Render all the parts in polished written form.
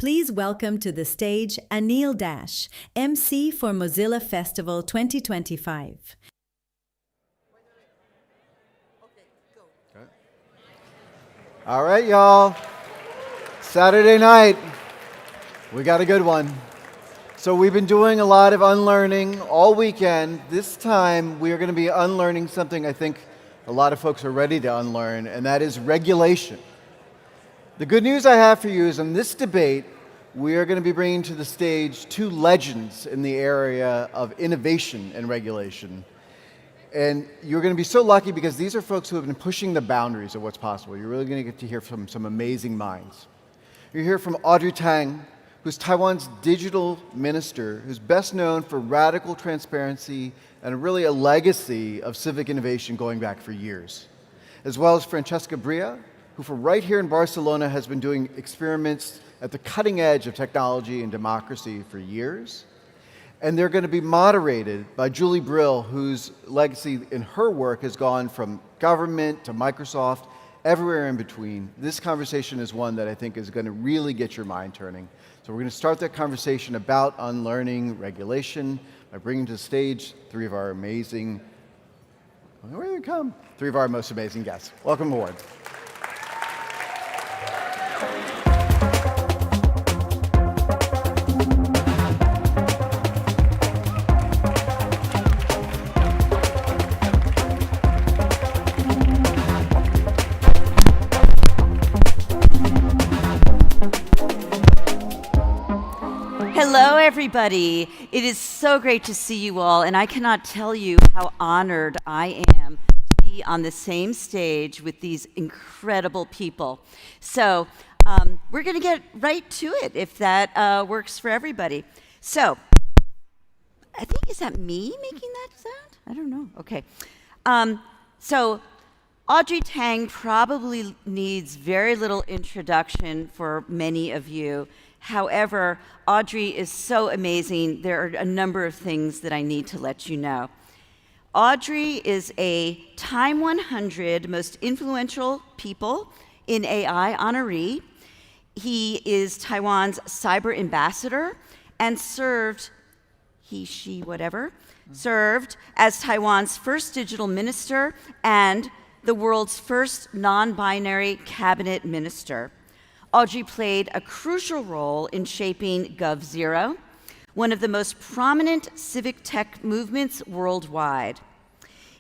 Please welcome to the stage Anil Dash, MC for Mozilla Festival 2025. All right, y'all. Saturday night, we got a good one. So we've been doing a lot of unlearning all weekend. This time, we are going to be unlearning something I think a lot of folks are ready to unlearn, and that is regulation. The good news I have for you is in this debate, we are going to be bringing to the stage two legends in the area of innovation and regulation. And you're going to be so lucky because these are folks who have been pushing the boundaries of what's possible. You're really going to get to hear from some amazing minds. You'll hear from Audrey Tang, who's Taiwan's digital minister, who's best known for radical transparency and really a legacy of civic innovation going back for years. As well as Francesca Bria, who from right here in Barcelona has been doing experiments at the cutting edge of technology and democracy for years. And they're going to be moderated by Julie Brill, whose legacy in her work has gone from government to Microsoft, everywhere in between. This conversation is one that I think is going to really get your mind turning. So we're going to start that conversation about unlearning regulation by bringing to the stage three of our most amazing guests. Welcome aboard. Hello, everybody. It is so great to see you all, and I cannot tell you how honored I am to be on the same stage with these incredible people. So we're going to get right to it, if that works for everybody. So I think, is that me making that sound? I don't know. Okay. So Audrey Tang probably needs very little introduction for many of you. However, Audrey is so amazing. There are a number of things that I need to let you know. Audrey is a Time 100 Most Influential People in AI honoree. He is Taiwan's cyber ambassador and served as Taiwan's first digital minister and the world's first non-binary cabinet minister. Audrey played a crucial role in shaping gov-zero, one of the most prominent civic tech movements worldwide.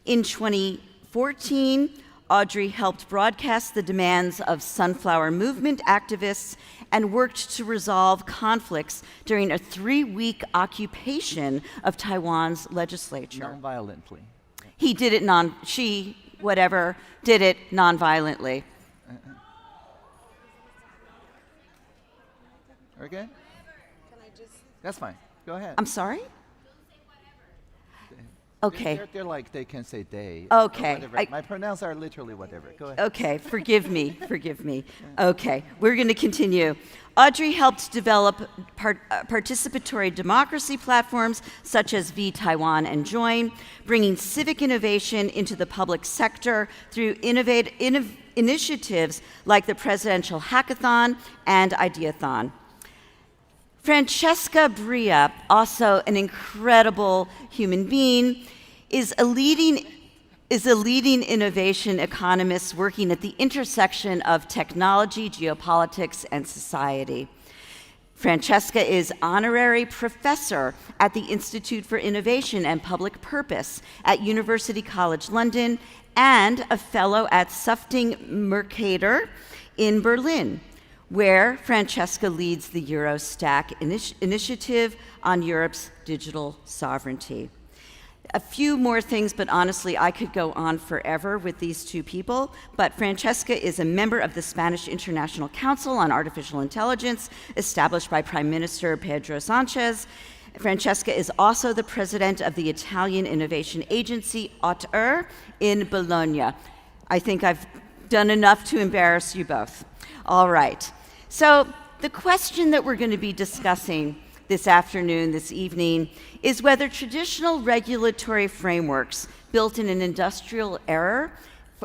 In 2014, Audrey helped broadcast the demands of sunflower movement activists and worked to resolve conflicts during a 3-week occupation of Taiwan's legislature. Non-violently. He did it did it non-violently. Okay? That's fine. Go ahead. I'm sorry? Okay. They're like, they can say they. Okay. My pronouns are literally whatever. Go ahead. Okay, forgive me. Okay, we're going to continue. Audrey helped develop participatory democracy platforms such as vTaiwan and Join, bringing civic innovation into the public sector through initiatives like the Presidential Hackathon and Ideathon. Francesca Bria, also an incredible human being, is a leading innovation economist working at the intersection of technology, geopolitics, and society. Francesca is honorary professor at the Institute for Innovation and Public Purpose at University College London and a fellow at Stiftung Mercator in Berlin, where Francesca leads the Eurostack initiative on Europe's digital sovereignty. A few more things, but honestly, I could go on forever with these two people. But Francesca is a member of the Spanish International Council on Artificial Intelligence, established by Prime Minister Pedro Sanchez. Francesca is also the president of the Italian innovation agency, Auteur, in Bologna. I think I've done enough to embarrass you both. All right. So the question that we're going to be discussing this afternoon, this evening, is whether traditional regulatory frameworks built in an industrial era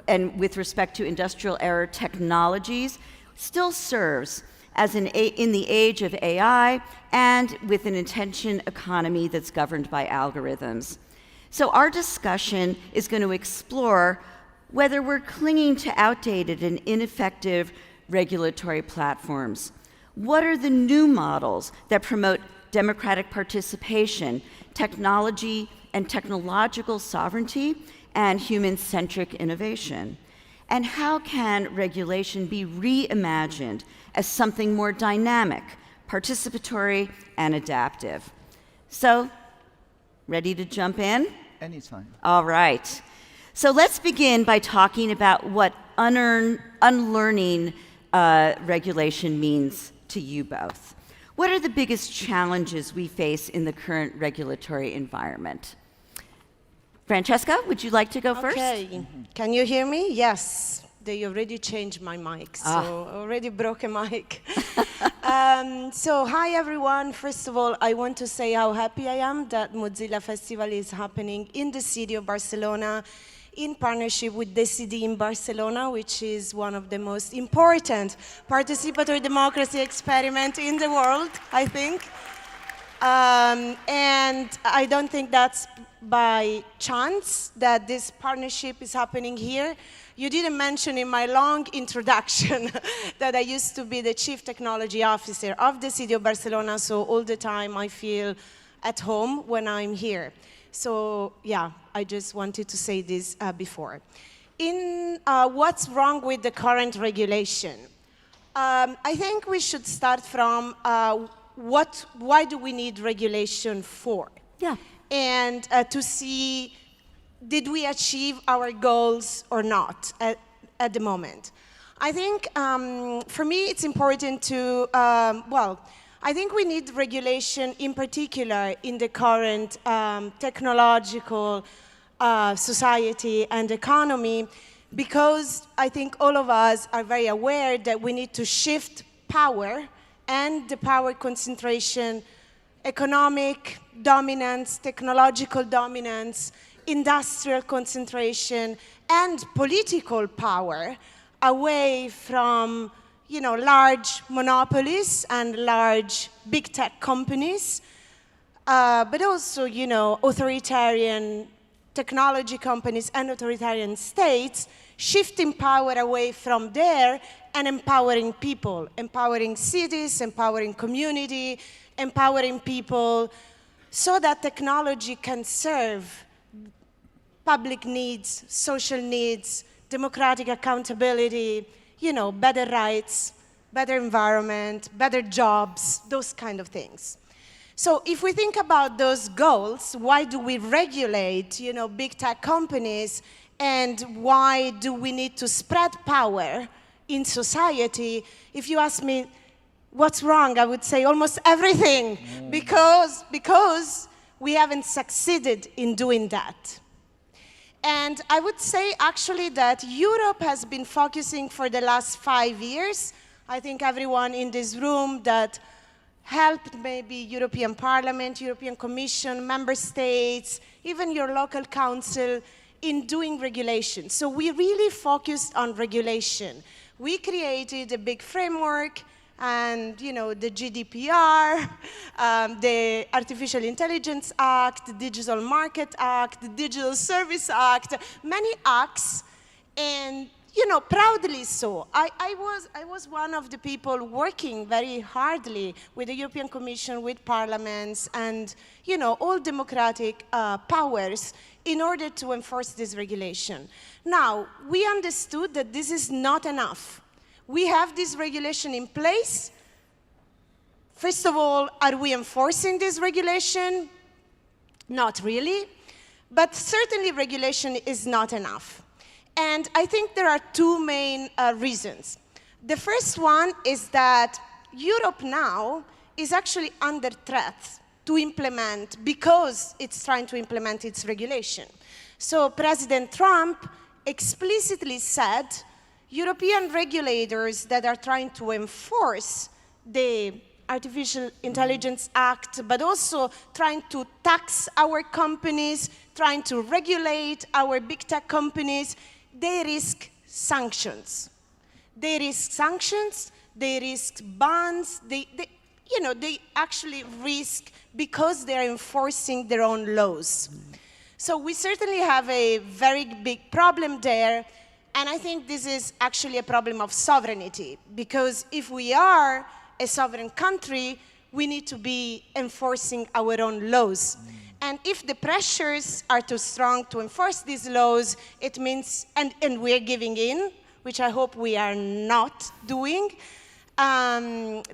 and with respect to industrial era technologies still serves in the age of AI and with an attention economy that's governed by algorithms. So our discussion is going to explore whether we're clinging to outdated and ineffective regulatory platforms. What are the new models that promote democratic participation, technology and technological sovereignty, and human-centric innovation? And how can regulation be reimagined as something more dynamic, participatory, and adaptive? So, ready to jump in? Anytime. All right. So let's begin by talking about what unlearning regulation means to you both. What are the biggest challenges we face in the current regulatory environment? Francesca, would you like to go first? Okay. Can you hear me? Yes. They already changed my mic, so already broke a mic. So hi everyone. First of all, I want to say how happy I am that Mozilla Festival is happening in the city of Barcelona in partnership with the CD in Barcelona, which is one of the most important participatory democracy experiments in the world, I think. And I don't think that's by chance that this partnership is happening here. You didn't mention in my long introduction that I used to be the Chief Technology Officer of the City of Barcelona, so all the time I feel at home when I'm here. So yeah, I just wanted to say this before. In what's wrong with the regulation? I think we should start from why do we need regulation for? Yeah. And to see, did we achieve our goals or not at the moment? I think, for me, it's important to, I think we need regulation in particular in the current technological society and economy, because I think all of us are very aware that we need to shift power and the power concentration, economic dominance, technological dominance, industrial concentration, and political power away from, large monopolies and large big tech companies, but also, authoritarian technology companies and authoritarian states, shifting power away from there and empowering people, empowering cities, empowering community, empowering people, so that technology can serve public needs, social needs, democratic accountability, better rights, better environment, better jobs, those kind of things. So if we think about those goals, why do we regulate, big tech companies, and why do we need to spread power in society? If you ask me what's wrong, I would say almost everything, because we haven't succeeded in doing that. And I would say actually that Europe has been focusing for the last 5 years. I think everyone in this room that helped maybe European Parliament, European Commission, member states, even your local council in doing regulation. So we really focused on regulation. We created a big framework and, the GDPR, the Artificial Intelligence Act, the Digital Market Act, the Digital Service Act, many acts, and, proudly so. I was one of the people working very hardly with the European Commission, with parliaments, and, all democratic powers in order to enforce this regulation. Now, we understood that this is not enough. We have this regulation in place. First of all, are we enforcing this regulation? Not really. But certainly regulation is not enough. And I think there are two main reasons. The first one is that Europe now is actually under threat to implement, because it's trying to implement its regulation. So President Trump explicitly said European regulators that are trying to enforce the Artificial Intelligence Act, but also trying to tax our companies, trying to regulate our big tech companies, they risk sanctions. They risk sanctions they risk bans, they actually risk because they're enforcing their own laws. So we certainly have a very big problem there, and I think this is actually a problem of sovereignty, because if we are a sovereign country, we need to be enforcing our own laws. And if the pressures are too strong to enforce these laws, it means, and we're giving in, which I hope we are not doing,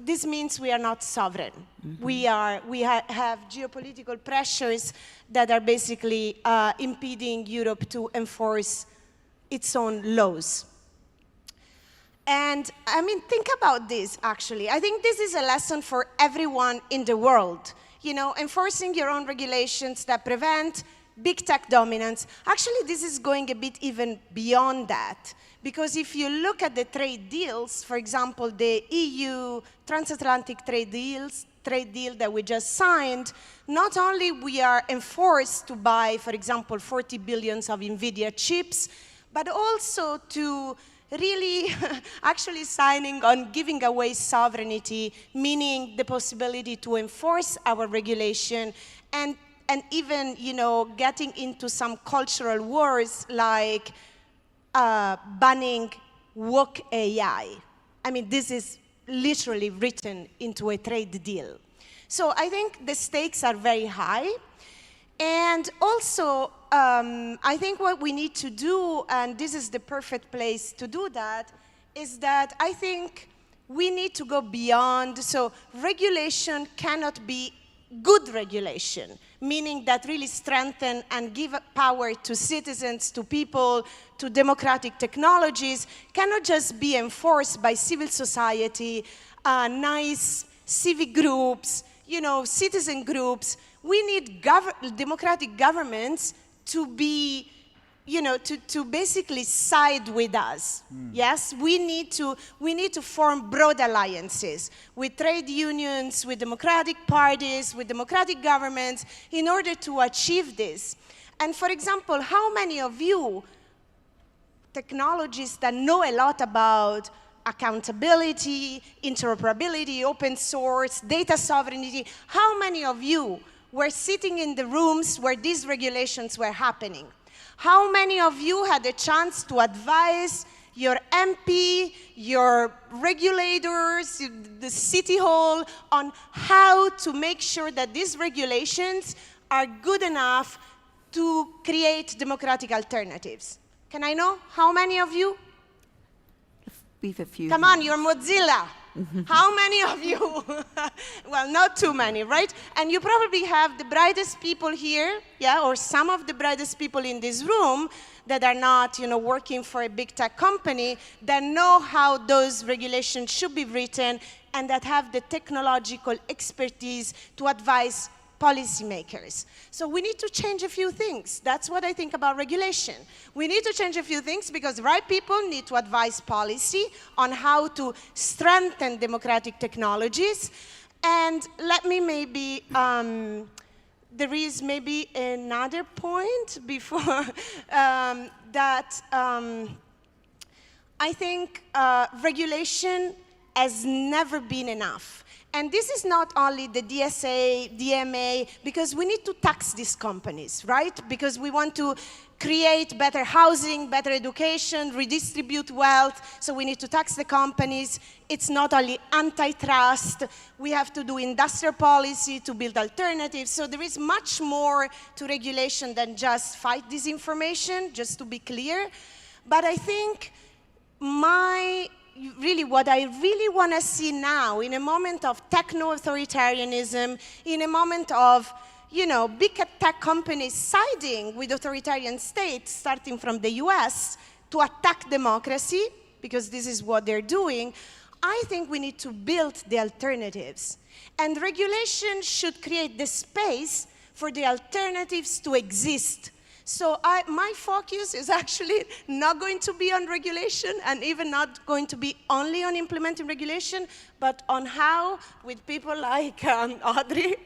this means we are not sovereign. We have geopolitical pressures that are basically impeding Europe to enforce its own laws. And I mean, think about this, actually. I think this is a lesson for everyone in the world. You know, enforcing your own regulations that prevent big tech dominance. Actually, this is going a bit even beyond that. Because if you look at the trade deals, for example, the EU transatlantic trade deal that we just signed, not only we are enforced to buy, for example, 40 billion of NVIDIA chips, but also to really actually signing on giving away sovereignty, meaning the possibility to enforce our regulation and even, you know, getting into some cultural wars like banning woke AI. I mean, this is literally written into a trade deal. So I think the stakes are very high. And also, I think what we need to do, and this is the perfect place to do that, is that I think we need to go beyond. So regulation cannot be good regulation, meaning that really strengthen and give power to citizens, to people, to democratic technologies, cannot just be enforced by civil society, nice civic groups, you know, citizen groups. We need democratic governments to be, you know, to basically side with us. Yes, we need to form broad alliances with trade unions, with democratic parties, with democratic governments in order to achieve this. And for example, how many of you, technologists that know a lot about accountability, interoperability, open source, data sovereignty, how many of you were sitting in the rooms where these regulations were happening? How many of you had a chance to advise your MP, your regulators, the city hall, on how to make sure that these regulations are good enough to create democratic alternatives? Can I know how many of you? We have a few. Come on, you're Mozilla. How many of you? Well, not too many, right? And you probably have the brightest people here, yeah, or some of the brightest people in this room that are not, you know, working for a big tech company, that know how those regulations should be written and that have the technological expertise to advise policymakers. So we need to change a few things. That's what I think about regulation. We need to change a few things because the right people need to advise policy on how to strengthen democratic technologies. And let me maybe, there is maybe another point before that I think regulation has never been enough. And this is not only the DSA, DMA, because we need to tax these companies, right? Because we want to create better housing, better education, redistribute wealth, so we need to tax the companies. It's not only antitrust, we have to do industrial policy to build alternatives. So there is much more to regulation than just fight disinformation, just to be clear. But I think what I really want to see now, in a moment of techno-authoritarianism, in a moment of, you know, big tech companies siding with authoritarian states, starting from the US, to attack democracy, because this is what they're doing, I think we need to build the alternatives. And regulation should create the space for the alternatives to exist. So my focus is actually not going to be on regulation and even not going to be only on implementing regulation, but on how, with people like Audrey,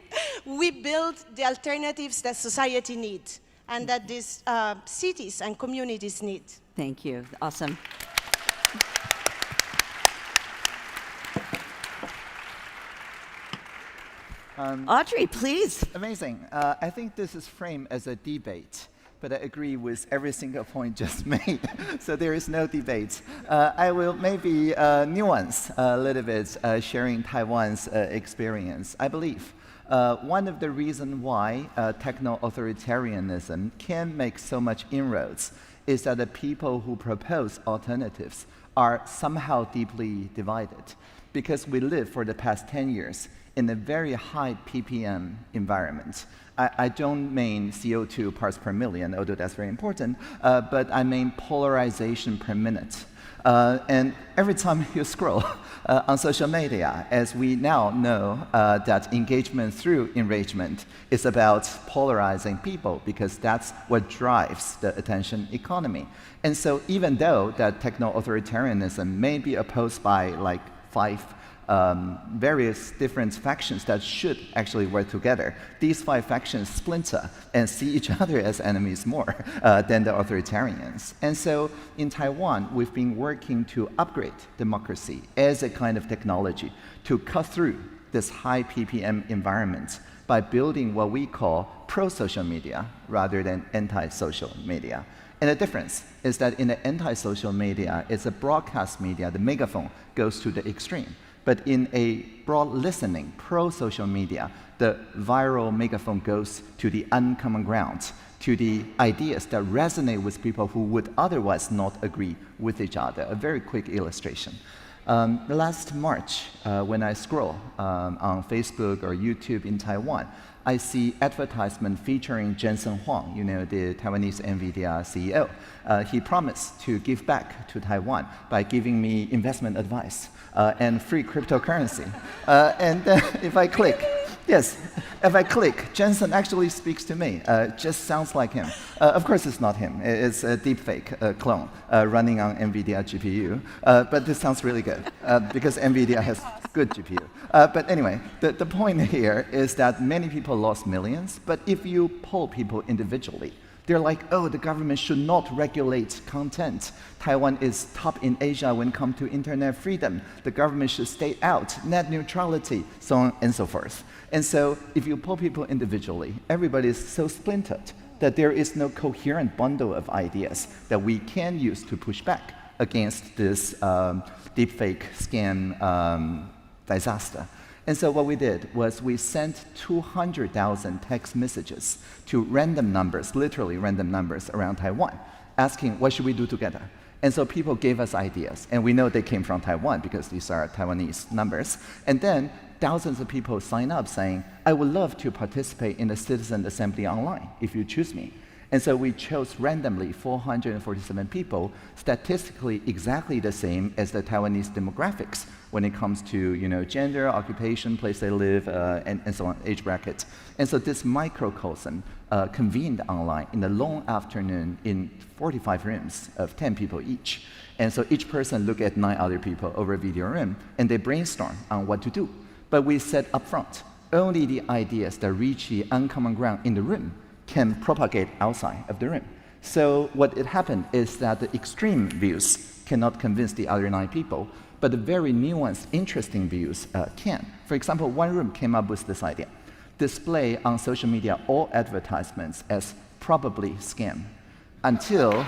we build the alternatives that society needs and that these cities and communities need. Thank you. Awesome. Audrey, please. Amazing. I think this is framed as a debate, but I agree with every single point just made. So there is no debate. I will maybe nuance a little bit, sharing Taiwan's experience. I believe one of the reasons why techno-authoritarianism can make so much inroads is that the people who propose alternatives are somehow deeply divided, because we live for the past 10 years in a very high ppm environment. I don't mean CO2 parts per million, although that's very important, but I mean polarization per minute. And every time you scroll on social media, as we now know that engagement through enragement is about polarizing people, because that's what drives the attention economy. And so even though that techno-authoritarianism may be opposed by like 5 various different factions that should actually work together, these 5 factions splinter and see each other as enemies more than the authoritarians. And so in Taiwan, we've been working to upgrade democracy as a kind of technology to cut through this high ppm environment by building what we call pro-social media rather than anti-social media. And the difference is that in the anti-social media, it's a broadcast media, the megaphone goes to the extreme. But in a broad listening, pro-social media, the viral megaphone goes to the uncommon ground, to the ideas that resonate with people who would otherwise not agree with each other. A very quick illustration. Last March, when I scroll on Facebook or YouTube in Taiwan, I see advertisement featuring Jensen Huang, you know, the Taiwanese NVIDIA CEO. He promised to give back to Taiwan by giving me investment advice and free cryptocurrency. And then if I click, yes, if I click, Jensen actually speaks to me. Just sounds like him. Of course, it's not him. It's a deepfake clone running on NVIDIA GPU. But this sounds really good because NVIDIA has good GPU. But anyway, the point here is that many people lost millions. But if you poll people individually, they're like, oh, the government should not regulate content. Taiwan is top in Asia when it comes to internet freedom. The government should stay out, net neutrality, so on and so forth. And so if you poll people individually, everybody is so splintered that there is no coherent bundle of ideas that we can use to push back against this deepfake scam disaster. And so what we did was we sent 200,000 text messages to random numbers, literally random numbers around Taiwan, asking what should we do together. And so people gave us ideas, and we know they came from Taiwan because these are Taiwanese numbers. And then thousands of people sign up saying, I would love to participate in the citizen assembly online if you choose me. And so we chose randomly 447 people, statistically exactly the same as the Taiwanese demographics when it comes to, you know, gender, occupation, place they live, and so on, age brackets. And so this microcosm convened online in a long afternoon in 45 rooms of 10 people each. And so each person looked at 9 other people over a video room, and they brainstorm on what to do. But we said up front, only the ideas that reach the uncommon ground in the room can propagate outside of the room. So what it happened is that the extreme views cannot convince the other 9 people, but the very nuanced, interesting views can. For example, one room came up with this idea: display on social media all advertisements as probably scam, until,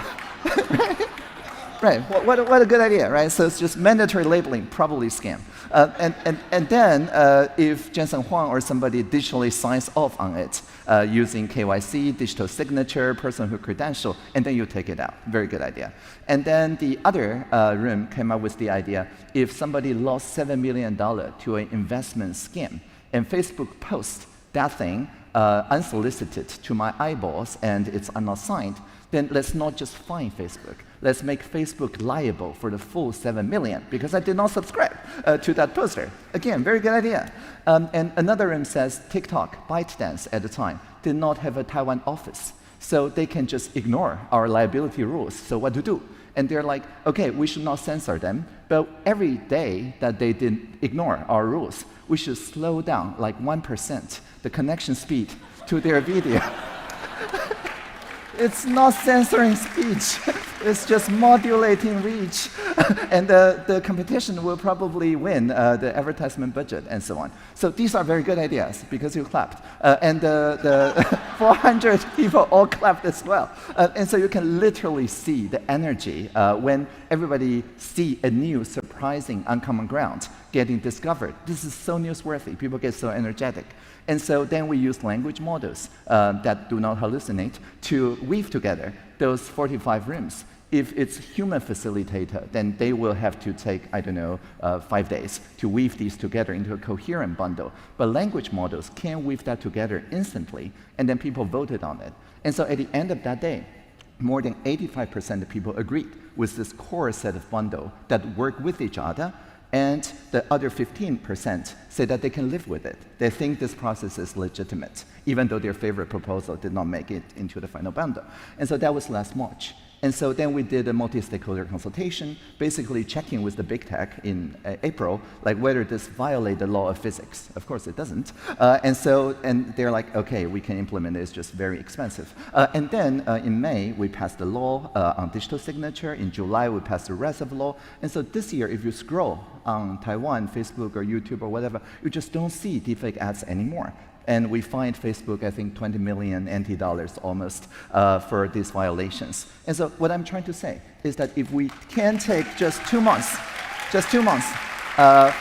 right, what a good idea, right? So it's just mandatory labeling, probably scam. And then if Jensen Huang or somebody digitally signs off on it using KYC, digital signature, personhood credential, and then you take it out. Very good idea. And then the other room came up with the idea, if somebody lost $7 million to an investment scam, and Facebook posts that thing unsolicited to my eyeballs and it's unassigned, then let's not just fine Facebook. Let's make Facebook liable for the full 7 million because I did not subscribe to that poster. Again, very good idea. And another room says TikTok, ByteDance at the time, did not have a Taiwan office. So they can just ignore our liability rules. So what to do? And they're like, okay, we should not censor them, but every day that they did ignore our rules, we should slow down like 1% the connection speed to their video. It's not censoring speech. It's just modulating reach. And the competition will probably win the advertisement budget and so on. So these are very good ideas because you clapped. And the 400 people all clapped as well. And so you can literally see the energy when everybody see a new, surprising, uncommon ground getting discovered. This is so newsworthy. People get so energetic. And so then we use language models that do not hallucinate to weave together those 45 rooms. If it's human facilitator, then they will have to take, I don't know, 5 days to weave these together into a coherent bundle. But language models can weave that together instantly, and then people voted on it. And so at the end of that day, more than 85% of people agreed with this core set of bundle that work with each other, and the other 15% say that they can live with it. They think this process is legitimate, even though their favorite proposal did not make it into the final bundle. And so that was last March. And so then we did a multi-stakeholder consultation, basically checking with the big tech in April, like whether this violated the law of physics. Of course it doesn't. And they're like, okay, we can implement it, it's just very expensive. And then in May, we passed the law on digital signature. In July, we passed the rest of the law. And so this year, if you scroll on Taiwan, Facebook or YouTube or whatever, you just don't see deepfake ads anymore. And we fined Facebook, I think, 20 million NT dollars almost for these violations. And so what I'm trying to say is that if we can take just 2 months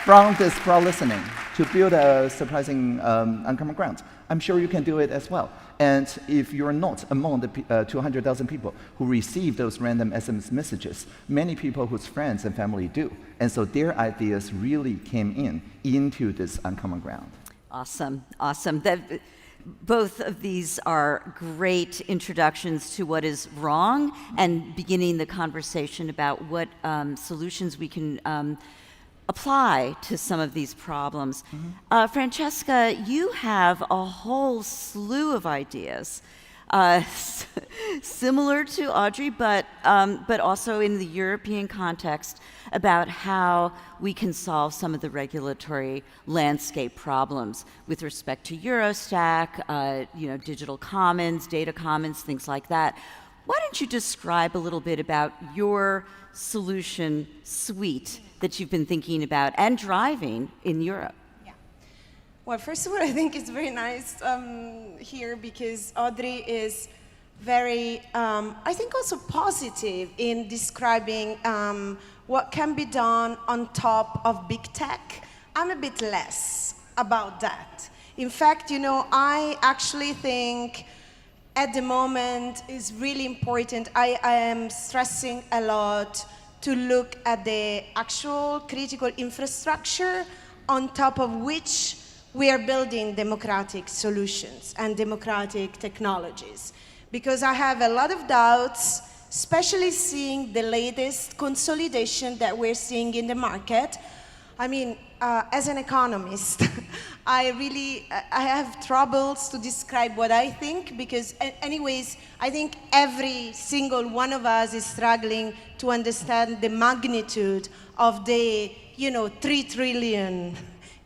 from this broad listening to build a surprising uncommon ground, I'm sure you can do it as well. And if you're not among the 200,000 people who receive those random SMS messages, many people whose friends and family do. And so their ideas really came into this uncommon ground. Awesome, awesome. Both of these are great introductions to what is wrong and beginning the conversation about what solutions we can apply to some of these problems. Francesca, you have a whole slew of ideas, similar to Audrey, but also in the European context, about how we can solve some of the regulatory landscape problems with respect to Eurostack, digital commons, data commons, things like that. Why don't you describe a little bit about your solution suite that you've been thinking about and driving in Europe? Yeah. Well, first of all, I think it's very nice here because Audrey is very, I think also positive in describing what can be done on top of big tech. I'm a bit less about that. In fact, I actually think at the moment is really important. I am stressing a lot to look at the actual critical infrastructure on top of which we are building democratic solutions and democratic technologies. Because I have a lot of doubts, especially seeing the latest consolidation that we're seeing in the market. I mean, as an economist, I have troubles to describe what I think because anyways, I think every single one of us is struggling to understand the magnitude of the, 3 trillion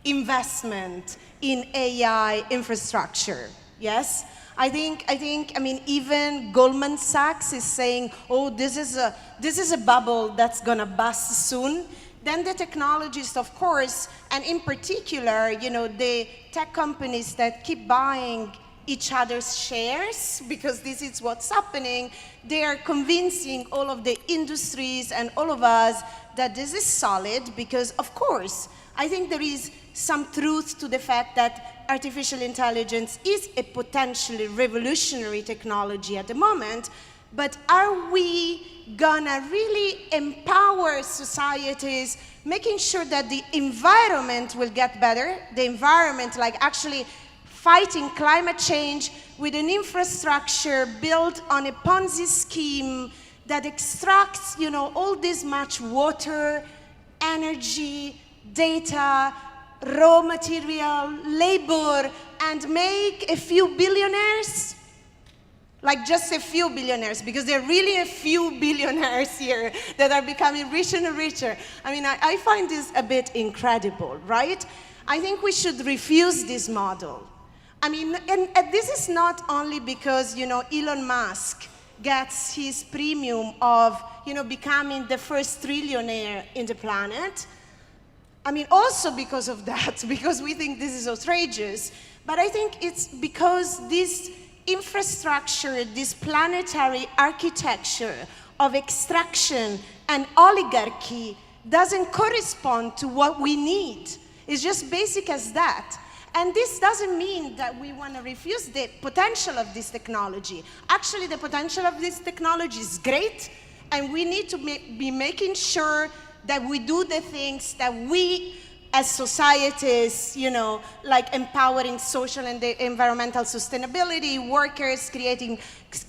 investment in AI infrastructure, yes? I mean, even Goldman Sachs is saying, oh, this is a bubble that's gonna bust soon. Then the technologists, of course, and in particular, the tech companies that keep buying each other's shares, because this is what's happening, they are convincing all of the industries and all of us that this is solid, because, of course, I think there is some truth to the fact that artificial intelligence is a potentially revolutionary technology at the moment, but are we gonna really empower societies, making sure that the environment will get better, the environment, like actually fighting climate change with an infrastructure built on a Ponzi scheme that extracts, all this much water, energy, data, raw material, labor, and make a few billionaires? Like just a few billionaires, because there are really a few billionaires here that are becoming richer and richer. I mean, I find this a bit incredible, right? I think we should refuse this model. I mean, and this is not only because, Elon Musk gets his premium of, becoming the first trillionaire in the planet. I mean, also because of that, because we think this is outrageous, but I think it's because this infrastructure, this planetary architecture of extraction and oligarchy doesn't correspond to what we need. It's just basic as that. And this doesn't mean that we want to refuse the potential of this technology. Actually, the potential of this technology is great, and we need to be making sure that we do the things that we, as societies, like empowering social and environmental sustainability, workers, creating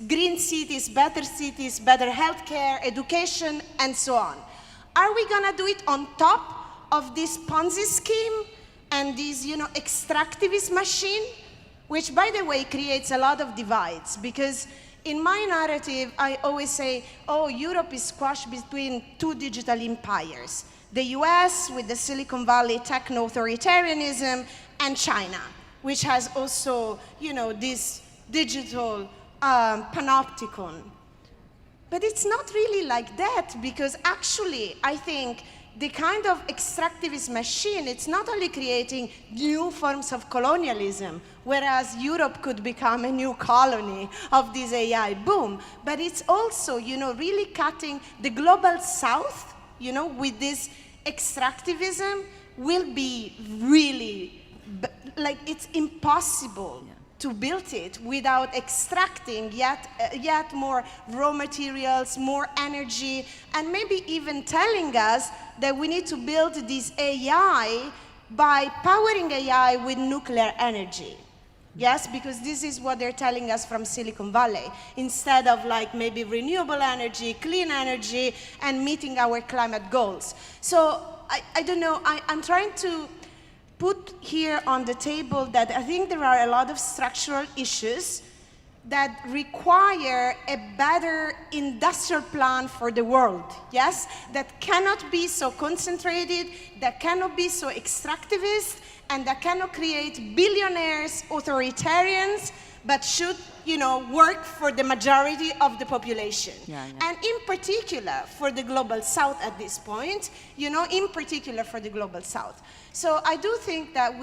green cities, better healthcare, education, and so on. Are we gonna do it on top of this Ponzi scheme and this, extractivist machine? Which, by the way, creates a lot of divides, because in my narrative, I always say, oh, Europe is squashed between two digital empires. The US with the Silicon Valley techno-authoritarianism, and China, which has also, this digital panopticon. But it's not really like that, because actually, I think the kind of extractivist machine, it's not only creating new forms of colonialism, whereas Europe could become a new colony of this AI boom, but it's also, really cutting the global south, with this extractivism will be really, like, it's impossible to build it without extracting yet more raw materials, more energy, and maybe even telling us that we need to build this AI by powering AI with nuclear energy. Yes, because this is what they're telling us from Silicon Valley, instead of maybe renewable energy, clean energy, and meeting our climate goals. So I don't know, I'm trying to put here on the table that I think there are a lot of structural issues that require a better industrial plan for the world, yes? That cannot be so concentrated, that cannot be so extractivist, and that cannot create billionaires, authoritarians, but should, work for the majority of the population. And in particular, for the global south at this point, in particular for the global south. So I do think that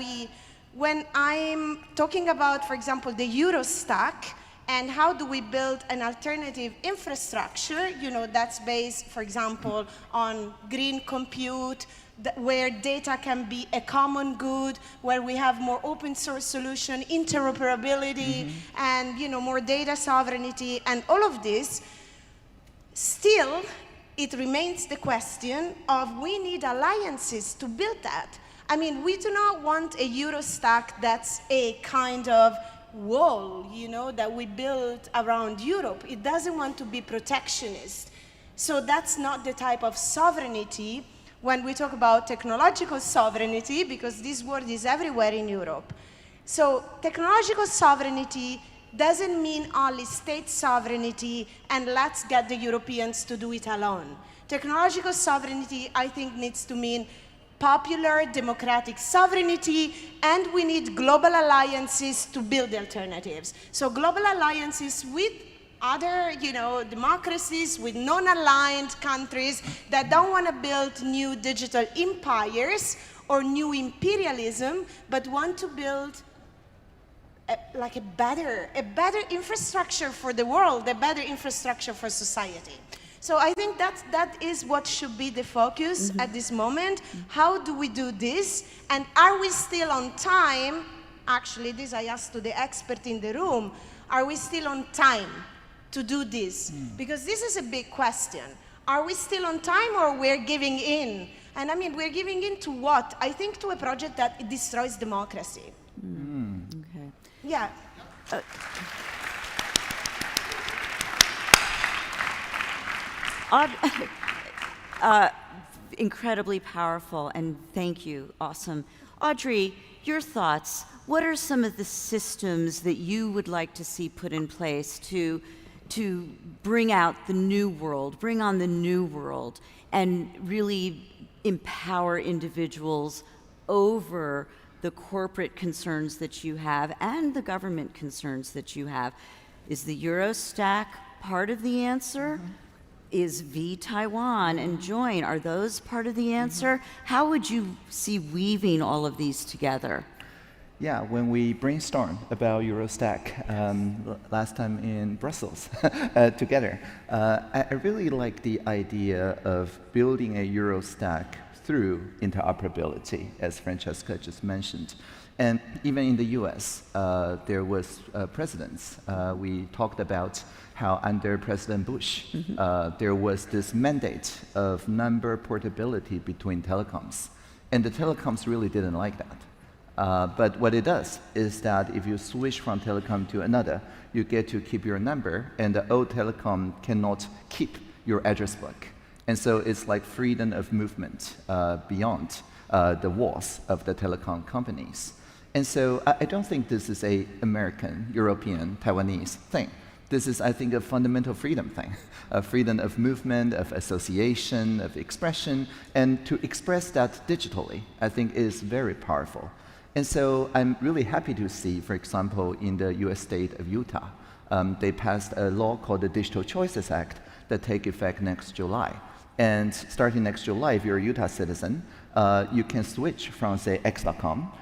when I'm talking about, for example, the Euro stack, and how do we build an alternative infrastructure, that's based, for example, on green compute, where data can be a common good, where we have more open source solution, interoperability, and more data sovereignty, and all of this, still, it remains the question of we need alliances to build that. I mean, we do not want a Eurostack that's a kind of wall, that we build around Europe. It doesn't want to be protectionist. So that's not the type of sovereignty when we talk about technological sovereignty, because this word is everywhere in Europe. So technological sovereignty doesn't mean only state sovereignty and let's get the Europeans to do it alone. Technological sovereignty, I think, needs to mean popular democratic sovereignty, and we need global alliances to build the alternatives. So global alliances with other, democracies, with non-aligned countries that don't want to build new digital empires or new imperialism, but want to build a better infrastructure for the world, a better infrastructure for society. So I think that is what should be the focus at this moment. How do we do this? And are we still on time? Actually, this I asked to the expert in the room. Are we still on time to do this? Because this is a big question. Are we still on time, or we're giving in? And I mean, we're giving in to what? I think to a project that destroys democracy. Okay. Yeah. Incredibly powerful, and thank you. Awesome. Audrey, your thoughts. What are some of the systems that you would like to see put in place to bring out the new world, bring on the new world, and really empower individuals over the corporate concerns that you have and the government concerns that you have? Is the Euro stack part of the answer? Is vTaiwan and Join, are those part of the answer? How would you see weaving all of these together? Yeah, when we brainstormed about Eurostack last time in Brussels together, I really like the idea of building a Eurostack through interoperability, as Francesca just mentioned. And even in the US, there was precedents. We talked about how under President Bush, there was this mandate of number portability between telecoms. And the telecoms really didn't like that. But what it does is that if you switch from telecom to another, you get to keep your number, and the old telecom cannot keep your address book. And so it's like freedom of movement beyond the walls of the telecom companies. And so I don't think this is a American, European, Taiwanese thing. This is, I think, a fundamental freedom thing, a freedom of movement, of association, of expression, and to express that digitally, I think is very powerful. And so I'm really happy to see, for example, in the US state of Utah, they passed a law called the Digital Choices Act that take effect next July. And starting next July, if you're a Utah citizen, you can switch from, say, X.com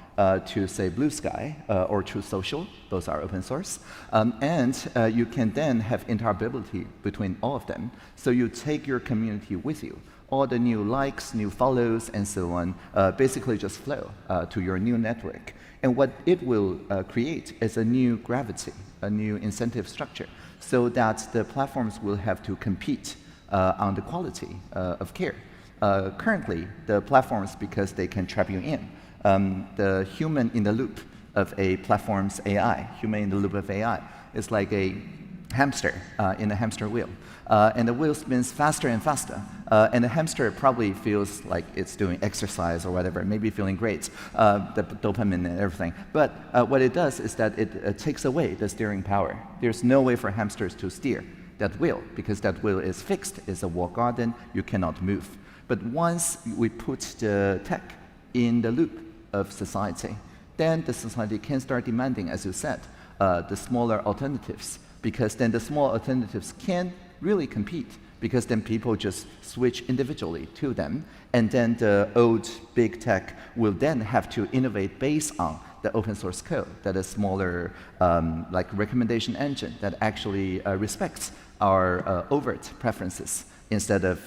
to, say, Blue Sky or Truth Social. Those are open source. And you can then have interoperability between all of them. So you take your community with you. All the new likes, new follows, and so on, basically just flow to your new network. And what it will create is a new gravity, a new incentive structure, so that the platforms will have to compete on the quality of care. Currently, the platforms, because they can trap you in, the human in the loop of a platform's AI, human in the loop of AI, is like a hamster in a hamster wheel. And the wheel spins faster and faster. And the hamster probably feels like it's doing exercise or whatever, maybe feeling great, the dopamine and everything. But what it does is that it takes away the steering power. There's no way for hamsters to steer that wheel, because that wheel is fixed, it's a walled garden, you cannot move. But once we put the tech in the loop of society, then the society can start demanding, as you said, the smaller alternatives, because then the small alternatives can really compete, because then people just switch individually to them, and then the old big tech will then have to innovate based on the open source code that is smaller, like recommendation engine that actually respects our overt preferences instead of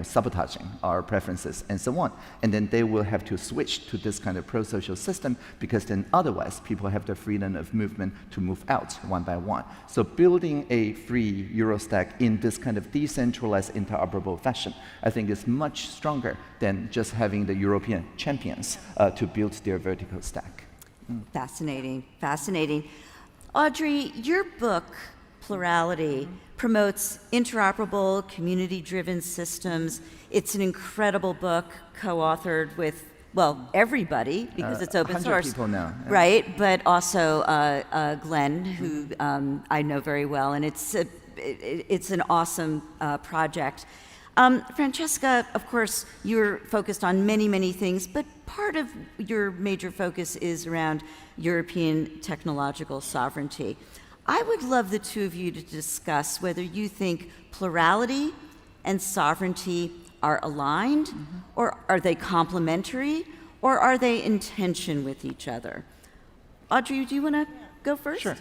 sabotaging our preferences and so on. And then they will have to switch to this kind of pro-social system, because then otherwise people have the freedom of movement to move out one by one. So building a free Eurostack in this kind of decentralized interoperable fashion, I think is much stronger than just having the European champions to build their vertical stack. Fascinating, fascinating. Audrey, your book, Plurality, promotes interoperable, community-driven systems. It's an incredible book, co-authored with, well, everybody, because it's open 100 source. people now. Yeah. Right, but also Glenn, who I know very well, and it's an awesome project. Francesca, of course, you're focused on many, many things, but part of your major focus is around European technological sovereignty. I would love the two of you to discuss whether you think plurality and sovereignty are aligned, or are they complementary, or are they in tension with each other? Audrey, do you want to go first? Sure.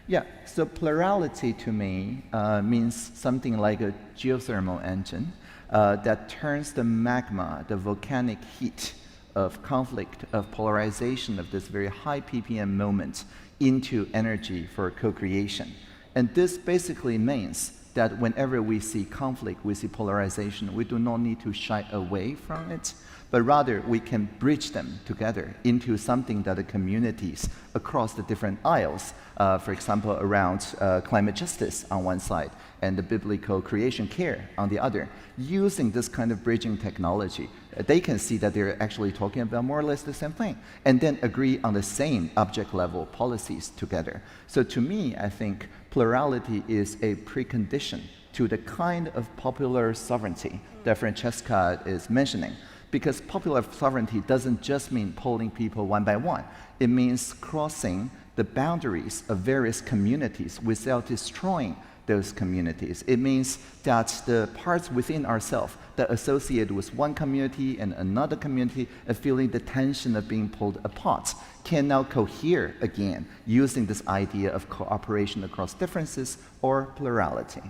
Yeah, so plurality to me means something like a geothermal engine that turns the magma, the volcanic heat of conflict, of polarization of this very high ppm moment into energy for co-creation. And this basically means that whenever we see conflict, we see polarization, we do not need to shy away from it, but rather we can bridge them together into something that the communities across the different aisles, for example, around climate justice on one side and the biblical creation care on the other, using this kind of bridging technology, they can see that they're actually talking about more or less the same thing, and then agree on the same object level policies together. So to me, I think plurality is a precondition to the kind of popular sovereignty that Francesca is mentioning. Because popular sovereignty doesn't just mean polling people one by one. It means crossing the boundaries of various communities without destroying those communities. It means that the parts within ourselves that associate with one community and another community and feeling the tension of being pulled apart can now cohere again using this idea of cooperation across differences or plurality.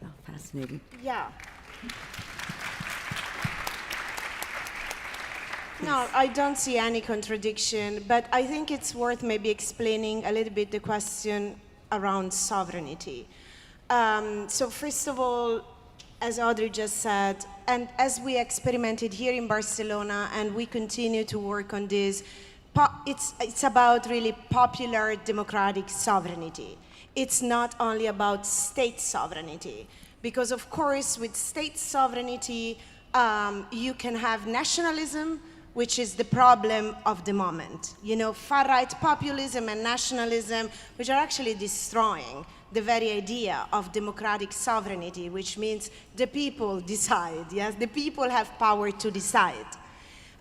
Oh, fascinating. Yeah. No, I don't see any contradiction, but I think it's worth maybe explaining a little bit the question around sovereignty. So first of all, as Audrey just said, and as we experimented here in Barcelona, and we continue to work on this, it's about really popular democratic sovereignty. It's not only about state sovereignty, because of course with state sovereignty, you can have nationalism, which is the problem of the moment. You know, far-right populism and nationalism, which are actually destroying the very idea of democratic sovereignty, which means the people decide, yes? The people have power to decide.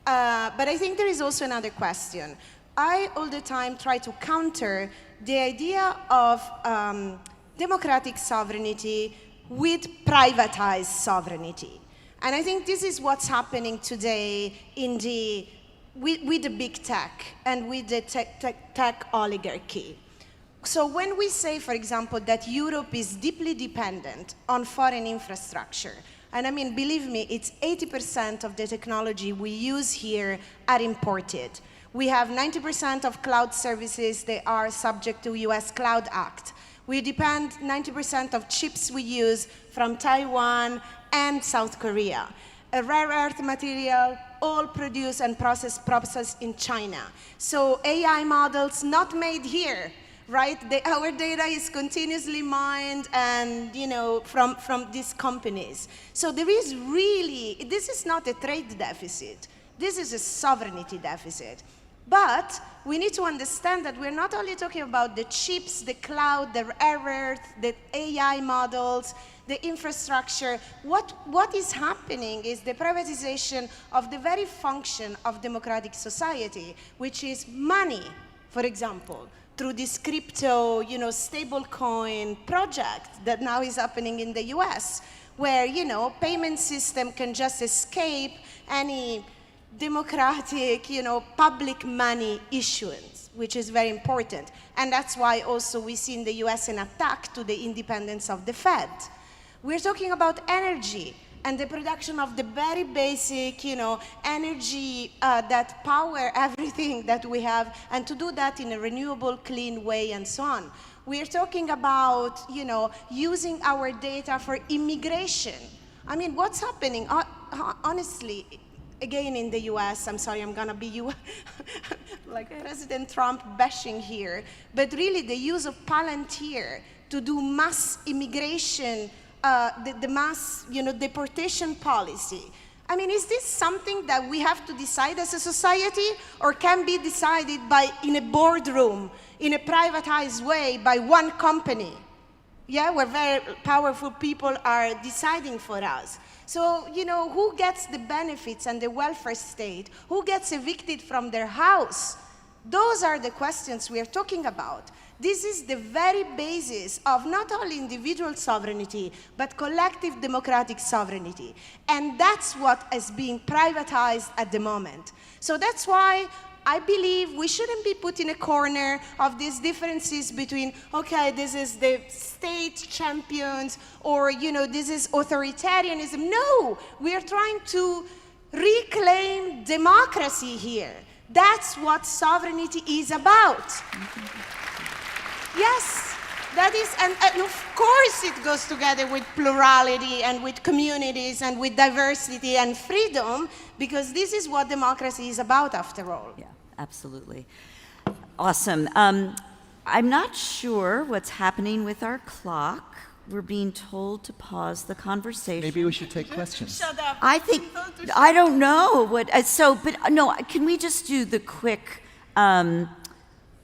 But I think there is also another question. I, all the time, try to counter the idea of democratic sovereignty with privatized sovereignty. And I think this is what's happening today in with the big tech and with the tech oligarchy. So when we say, for example, that Europe is deeply dependent on foreign infrastructure, and I mean, believe me, it's 80% of the technology we use here are imported. We have 90% of cloud services that are subject to US Cloud Act. We depend 90% of chips we use from Taiwan and South Korea. A rare earth material, all produced and processed in China. So AI models not made here, right? Our data is continuously mined and, you know, from these companies. So there is really, this is not a trade deficit. This is a sovereignty deficit. But we need to understand that we're not only talking about the chips, the cloud, the rare earth, the AI models, the infrastructure. What is happening is the privatization of the very function of democratic society, which is money, for example, through this crypto, you know, stablecoin project that now is happening in the US, where, you know, payment system can just escape any democratic, you know, public money issuance, which is very important. And that's why also we see in the US an attack to the independence of the Fed. We're talking about energy and the production of the very basic, you know, energy that power everything that we have, and to do that in a renewable, clean way and so on. We're talking about, you know, using our data for immigration. I mean, what's happening? Honestly, again in the US, I'm sorry, I'm gonna be like President Trump bashing here, but really the use of Palantir to do mass immigration, the mass, you know, deportation policy. I mean, is this something that we have to decide as a society, or can be decided in a boardroom, in a privatized way by one company? Yeah, where very powerful people are deciding for us. So, you know, who gets the benefits and the welfare state? Who gets evicted from their house? Those are the questions we are talking about. This is the very basis of not only individual sovereignty, but collective democratic sovereignty. And that's what is being privatized at the moment. So that's why I believe we shouldn't be put in a corner of these differences between, okay, this is the state champions, or, you know, this is authoritarianism. No, we are trying to reclaim democracy here. That's what sovereignty is about. Yes, that is, and of course it goes together with plurality and with communities and with diversity and freedom, because this is what democracy is about after all. Yeah, absolutely. Awesome. I'm not sure what's happening with our clock. We're being told to pause the conversation. Maybe we should take questions. Shut up. I think, I don't know what, but no, can we just do the quick, one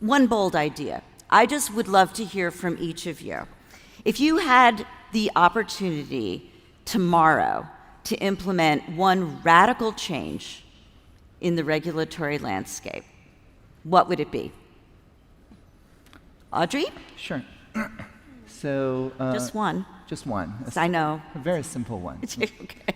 bold idea? I just would love to hear from each of you. If you had the opportunity tomorrow to implement one radical change in the regulatory landscape, what would it be? Audrey? Sure. So Just one. Just one. I know. A very simple one. Okay.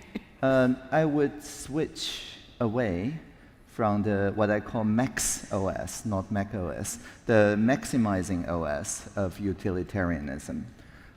I would switch away from what I call Max OS, not Mac OS, the maximizing OS of utilitarianism.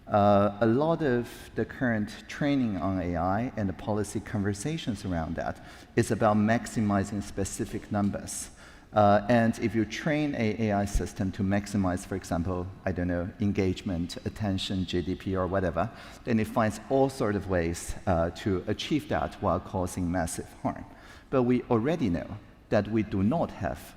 A lot of the current training on AI and the policy conversations around that is about maximizing specific numbers. And if you train an AI system to maximize, for example, I don't know, engagement, attention, GDP, or whatever, then it finds all sorts of ways to achieve that while causing massive harm. But we already know that we do not have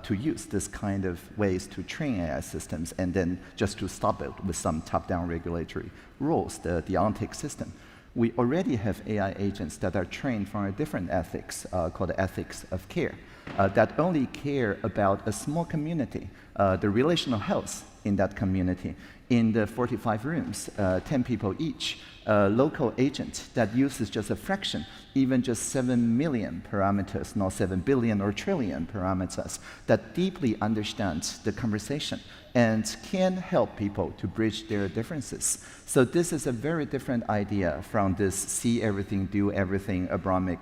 to use this kind of ways to train AI systems and then just to stop it with some top-down regulatory rules, the deontic system. We already have AI agents that are trained from a different ethics called the ethics of care that only care about a small community, the relational health in that community. In the 45 rooms, 10 people each, a local agent that uses just a fraction, even just 7 million parameters, not 7 billion or trillion parameters, that deeply understands the conversation and can help people to bridge their differences. So this is a very different idea from this see everything, do everything, Abrahamic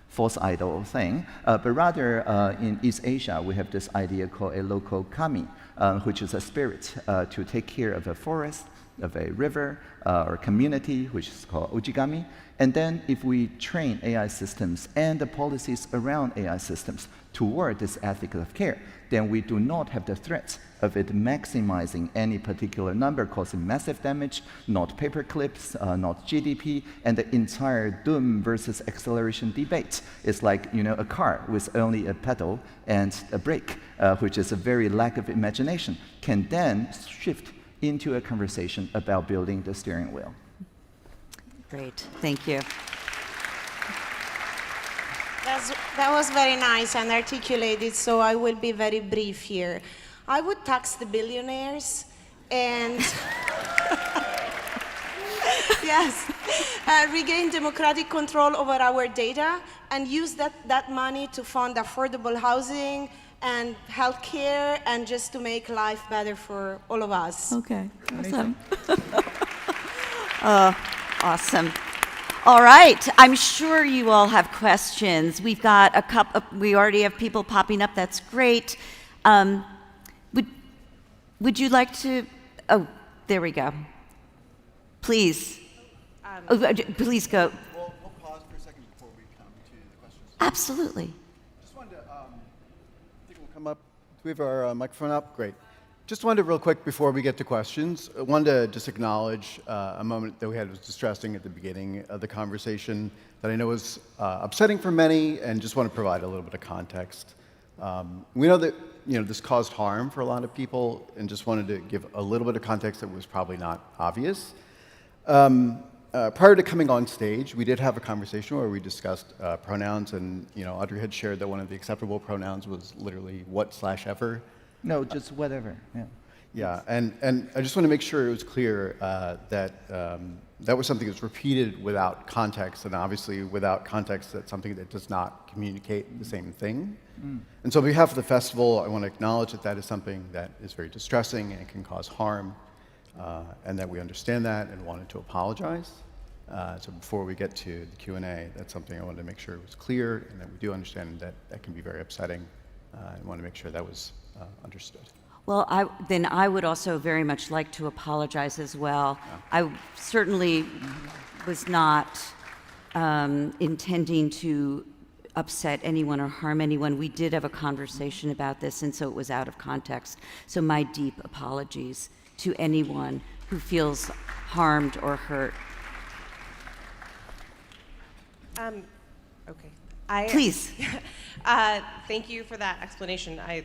false idol thing, but rather in East Asia, we have this idea called a local kami, which is a spirit to take care of a forest, of a river, or community, which is called ujigami. And then if we train AI systems and the policies around AI systems toward this ethic of care, then we do not have the threat of it maximizing any particular number, causing massive damage, not paper clips, not GDP, and the entire doom versus acceleration debate is like, you know, a car with only a pedal and a brake, which is a very lack of imagination, can then shift into a conversation about building the steering wheel. Great, thank you. That was very nice and articulated, so I will be very brief here. I would tax the billionaires and yes, regain democratic control over our data and use that money to fund affordable housing and healthcare and just to make life better for all of us. Okay, awesome. Awesome. All right, I'm sure you all have questions. We've got a couple, we already have people popping up, that's great. Would you like to, oh, there we go. Please. Please go. We'll pause for a second before we come to the questions. Absolutely. Just wanted to, I think we'll come up. Do we have our microphone up? Great. Just wanted to, real quick, before we get to questions, I wanted to just acknowledge a moment that we had was distressing at the beginning of the conversation that I know was upsetting for many, and just want to provide a little bit of context. We know that this caused harm for a lot of people, and just wanted to give a little bit of context that was probably not obvious. Prior to coming on stage, we did have a conversation where we discussed pronouns, and Audrey had shared that one of the acceptable pronouns was literally what/ever. No, just whatever. Yeah. Yeah, and I just want to make sure it was clear that that was something that's repeated without context, and obviously without context, that's something that does not communicate the same thing. And so on behalf of the festival, I want to acknowledge that that is something that is very distressing and can cause harm, and that we understand that and wanted to apologize. So before we get to the Q&A, that's something I wanted to make sure was clear, and that we do understand that that can be very upsetting, and want to make sure that was understood. Well, then I would also very much like to apologize as well. Yeah. I certainly was not intending to upset anyone or harm anyone. We did have a conversation about this, and so it was out of context. So my deep apologies to anyone who feels harmed or hurt. Okay. Please. Thank you for that explanation. I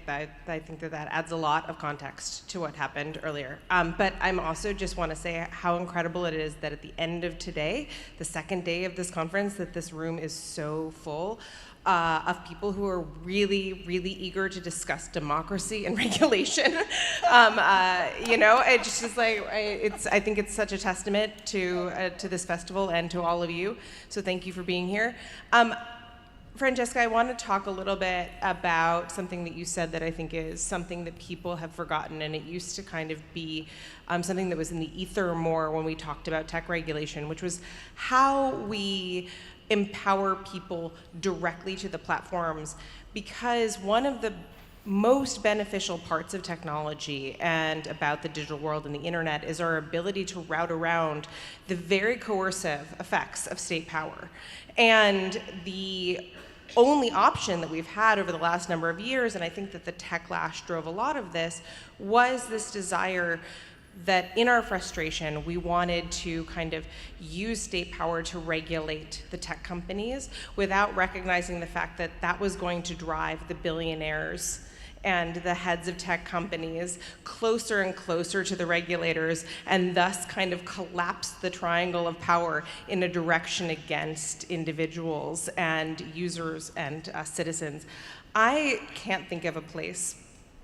think that adds a lot of context to what happened earlier. But I'm also just want to say how incredible it is that at the end of today, the second day of this conference, that this room is so full of people who are really, really eager to discuss democracy and regulation. It's just like, I think it's such a testament to this festival and to all of you. So thank you for being here. Francesca, I want to talk a little bit about something that you said that I think is something that people have forgotten, and it used to kind of be something that was in the ether more when we talked about tech regulation, which was how we empower people directly to the platforms, because one of the most beneficial parts of technology and about the digital world and the internet is our ability to route around the very coercive effects of state power. And the only option that we've had over the last number of years, and I think that the techlash drove a lot of this, was this desire that in our frustration, we wanted to kind of use state power to regulate the tech companies without recognizing the fact that that was going to drive the billionaires and the heads of tech companies closer and closer to the regulators, and thus kind of collapse the triangle of power in a direction against individuals and users and citizens. I can't think of a place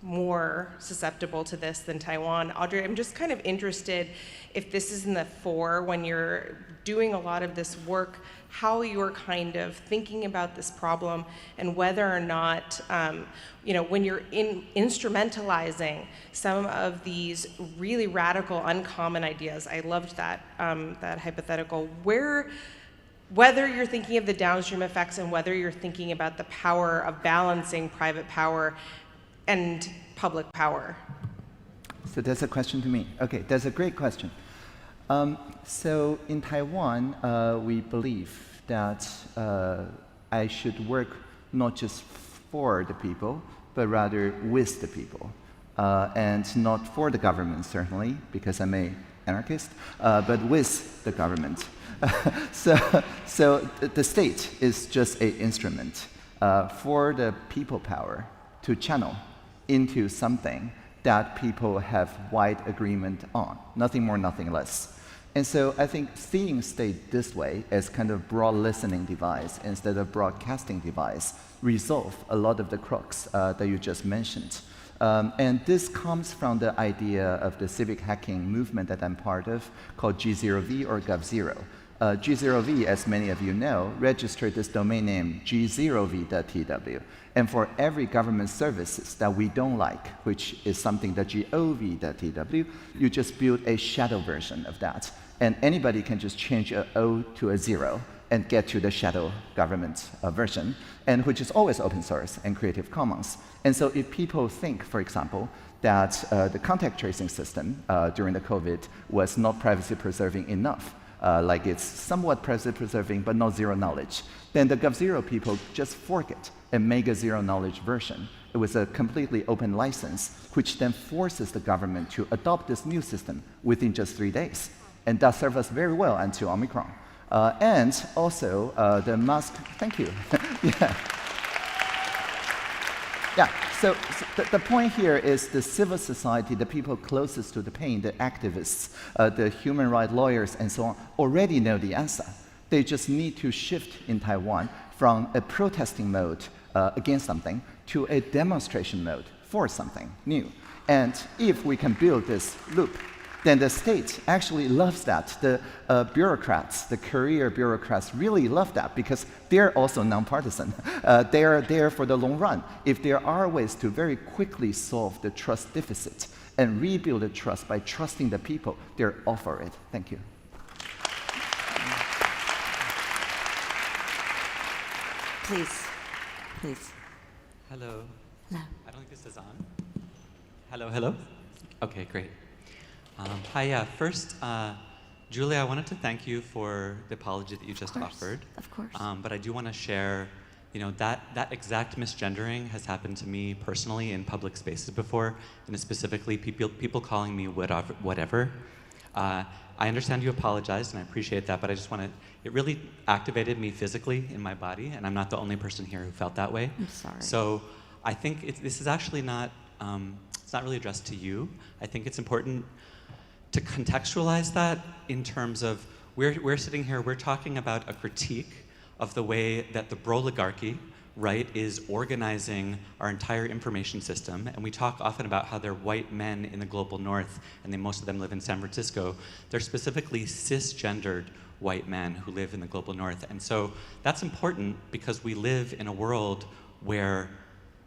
more susceptible to this than Taiwan. Audrey, I'm just kind of interested if this is in the fore when you're doing a lot of this work, how you're kind of thinking about this problem, and whether or not, when you're instrumentalizing some of these really radical, uncommon ideas. I loved that, that hypothetical. Whether you're thinking of the downstream effects and whether you're thinking about the power of balancing private power and public power. So that's a question to me. Okay, that's a great question. So in Taiwan, we believe that I should work not just for the people, but rather with the people. And not for the government, certainly, because I'm an anarchist, but with the government. So the state is just an instrument for the people power to channel into something that people have wide agreement on. Nothing more, nothing less. And so I think seeing state this way as kind of broad listening device instead of broadcasting device resolve a lot of the crux that you just mentioned. And this comes from the idea of the civic hacking movement that I'm part of called G0V or gov-zero. G0V, as many of you know, registered this domain name g0v.tw. And for every government services that we don't like, which is something that gov.tw, you just build a shadow version of that. And anybody can just change an O to a 0 and get to the shadow government version, and which is always open source and Creative Commons. And so if people think, for example, that the contact tracing system during the COVID was not privacy preserving enough, like it's somewhat privacy preserving but not zero knowledge, then the gov-zero people just fork it and make a zero knowledge version. It was a completely open license, which then forces the government to adopt this new system within just 3 days. And that served us very well until Omicron. And also the mask, thank you. Yeah, so the point here is the civil society, the people closest to the pain, the activists, the human rights lawyers and so on, already know the answer. They just need to shift in Taiwan from a protesting mode against something to a demonstration mode for something new. And if we can build this loop, then the state actually loves that. The bureaucrats, the career bureaucrats really love that because they're also nonpartisan. They are there for the long run. If there are ways to very quickly solve the trust deficit and rebuild the trust by trusting the people, they're all for it. Thank you. Please. Hello. Hello. I don't think this is on. Hello. Okay, great. Hi, yeah. First, Julia, I wanted to thank you for the apology that you just offered. Of course. But I do want to share, that exact misgendering has happened to me personally in public spaces before, and specifically people calling me whatever. I understand you apologized, and I appreciate that, but I just want to, it really activated me physically in my body, and I'm not the only person here who felt that way. I'm sorry. So I think this is actually not, it's not really addressed to you. I think it's important to contextualize that in terms of, we're sitting here, we're talking about a critique of the way that the broligarchy right, is organizing our entire information system. And we talk often about how they're white men in the global north, and most of them live in San Francisco. They're specifically cisgendered white men who live in the global north. And so that's important because we live in a world where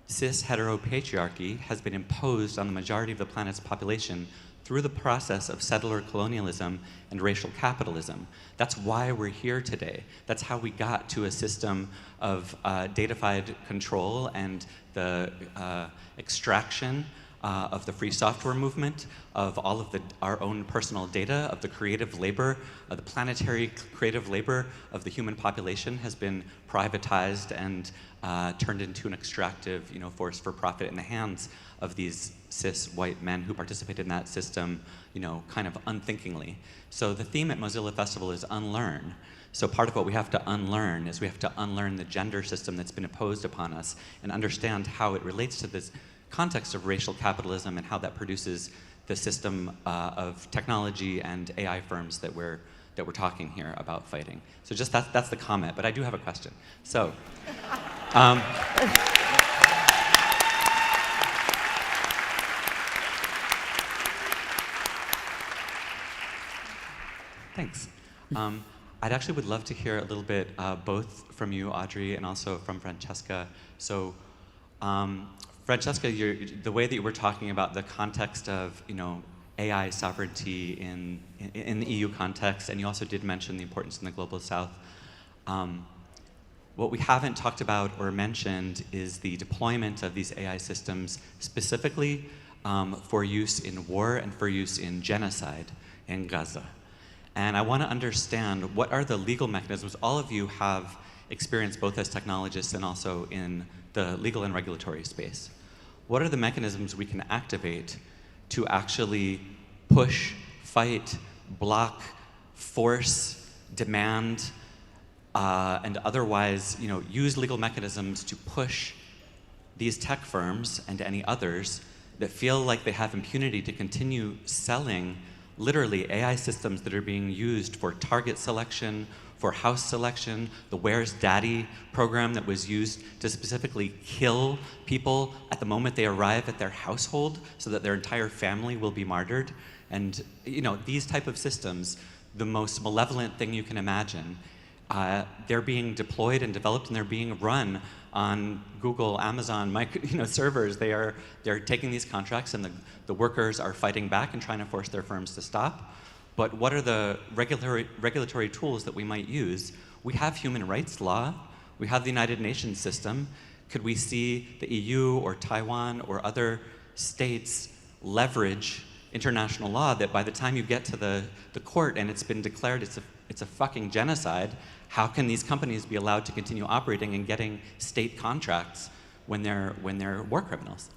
cis heteropatriarchy has been imposed on the majority of the planet's population through the process of settler colonialism and racial capitalism. That's why we're here today. That's how we got to a system of datafied control and the extraction of the free software movement, of all of our own personal data, of the creative labor, of the planetary creative labor of the human population has been privatized and turned into an extractive, force for profit in the hands of these cis white men who participated in that system, kind of unthinkingly. So the theme at Mozilla Festival is unlearn. So part of what we have to unlearn is we have to unlearn the gender system that's been imposed upon us and understand how it relates to this context of racial capitalism and how that produces the system of technology and AI firms that we're talking here about fighting. So just that's the comment, but I do have a question. So, thanks. I'd actually would love to hear a little bit both from you, Audrey, and also from Francesca. So, Francesca, the way that you were talking about the context of AI sovereignty in the EU context, and you also did mention the importance in the global south. What we haven't talked about or mentioned is the deployment of these AI systems specifically for use in war and for use in genocide in Gaza. And I want to understand what are the legal mechanisms. All of you have experience both as technologists and also in the legal and regulatory space. What are the mechanisms we can activate to actually push, fight, block, force, demand, and otherwise, use legal mechanisms to push these tech firms and any others that feel like they have impunity to continue selling literally AI systems that are being used for target selection, for house selection, the Where's Daddy program that was used to specifically kill people at the moment they arrive at their household so that their entire family will be martyred. And these type of systems, the most malevolent thing you can imagine, they're being deployed and developed and they're being run on Google, Amazon, servers. They're taking these contracts and the workers are fighting back and trying to force their firms to stop. But what are the regulatory tools that we might use? We have human rights law. We have the United Nations system. Could we see the EU or Taiwan or other states leverage international law that by the time you get to the court and it's been declared it's a fucking genocide, how can these companies be allowed to continue operating and getting state contracts when they're war criminals?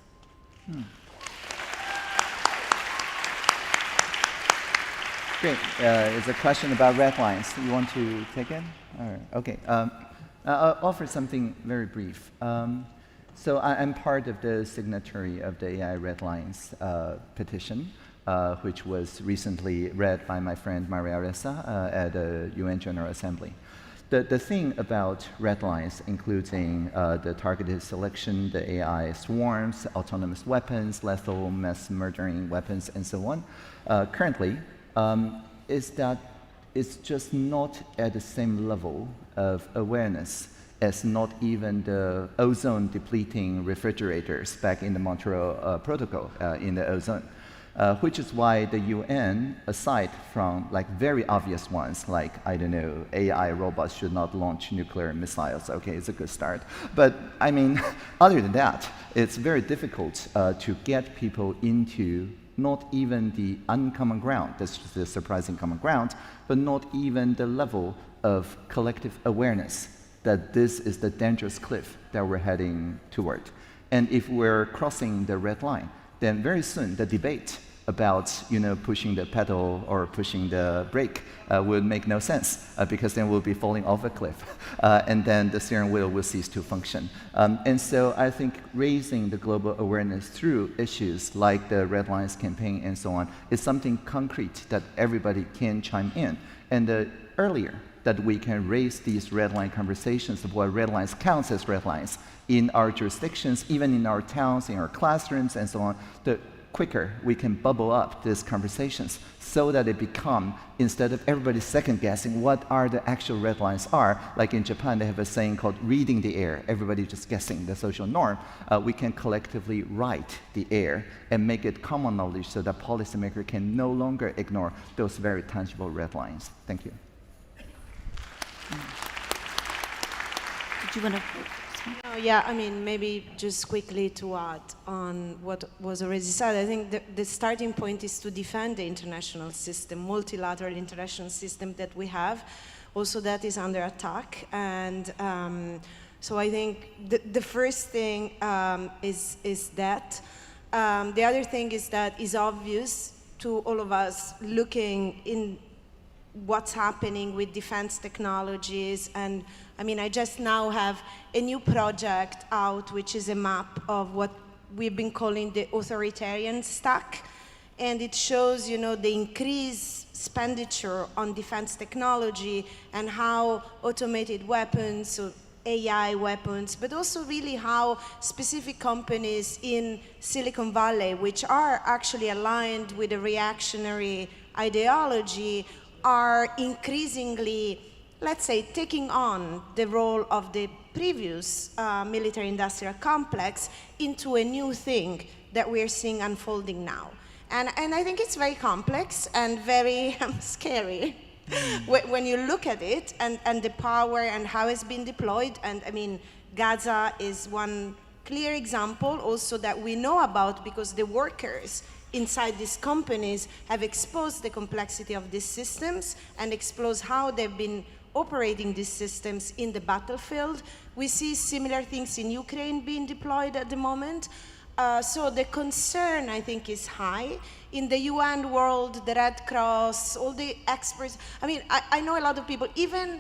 Great. It's a question about red lines. You want to take it? All right. Okay. I'll offer something very brief. So I'm part of the signatory of the AI Red Lines petition, which was recently read by my friend Maria Ressa at the UN General Assembly. The thing about red lines, including the targeted selection, the AI swarms, autonomous weapons, lethal mass murdering weapons, and so on, currently, is that it's just not at the same level of awareness as not even the ozone depleting refrigerators back in the Montreal Protocol in the ozone. Which is why the UN, aside from very obvious ones, I don't know, AI robots should not launch nuclear missiles. Okay, it's a good start. But I mean, other than that, it's very difficult to get people into not even the uncommon ground, that's the surprising common ground, but not even the level of collective awareness that this is the dangerous cliff that we're heading toward. And if we're crossing the red line, then very soon the debate about pushing the pedal or pushing the brake would make no sense because then we'll be falling off a cliff and then the steering wheel will cease to function. And so I think raising the global awareness through issues like the Red Lines campaign and so on is something concrete that everybody can chime in. And the earlier that we can raise these red line conversations of what red lines counts as red lines in our jurisdictions, even in our towns, in our classrooms, and so on, the quicker we can bubble up these conversations so that it become, instead of everybody second guessing what are the actual red lines are, like in Japan they have a saying called reading the air, everybody just guessing the social norm, we can collectively write the air and make it common knowledge so that policymakers can no longer ignore those very tangible red lines. Thank you. Did you want to? No, yeah, I mean, maybe just quickly to add on what was already said, I think the starting point is to defend the international system, multilateral international system that we have. Also, that is under attack. And so I think the first thing is that. The other thing is that is obvious to all of us looking in what's happening with defense technologies. And I mean, I just now have a new project out, which is a map of what we've been calling the authoritarian stack. And it shows, you know, the increased expenditure on defense technology and how automated weapons, so AI weapons, but also really how specific companies in Silicon Valley, which are actually aligned with a reactionary ideology, are increasingly, let's say, taking on the role of the previous military-industrial complex into a new thing that we're seeing unfolding now. And I think it's very complex and very scary when you look at it and the power and how it's been deployed. And I mean, Gaza is one clear example also that we know about because the workers inside these companies have exposed the complexity of these systems and exposed how they've been operating these systems in the battlefield. We see similar things in Ukraine being deployed at the moment. So the concern, I think, is high. In the UN world, the Red Cross, all the experts, I mean, I know a lot of people, even